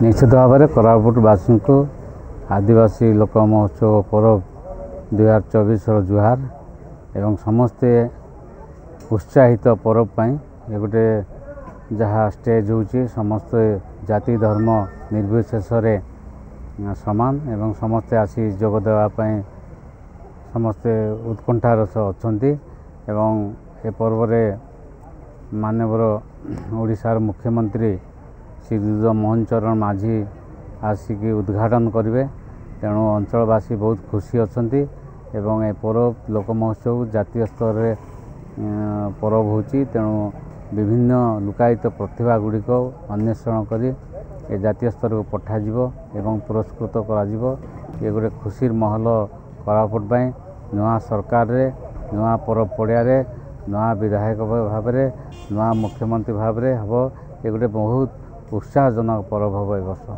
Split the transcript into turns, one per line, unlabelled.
निश्चित भाव में कोरापुटवासी को आदिवासी लोक महोत्सव पर्व 2024 जुहार एवं समस्ते उत्साहित पर्व पाई ये गोटे जहाँ स्टेज होची समस्त जाति धर्म निर्विशेष समान एवं समस्ते आसी जोग देवाई समस्ते उत्कंठार अछंती एवं ए पर्व रे माननीय ओडिशार मुख्यमंत्री श्रीयुत मोहन चरण माझी आसिक उद्घाटन करेंगे। तेणु अंचलवासी बहुत खुशी अछंती एवं ए पर्व लोक महोत्सव जातीय स्तर रे पर्व होची। तेणु विभिन्न लुकायित प्रतिभा गुड़िक अन्वेषण करी ए जातीय स्तर को पठाजिवो एवं पुरस्कृत कराजिवो। ये गोटे खुशीर महल कोरापुट बाई नुआ सरकार रे नुआ पर्व पड़िया रे नुआ विधायक भाव में नुआ मुख्यमंत्री भाव में हम ये गोटे बहुत उत्साहजनक पर्व हम ए वर्ष।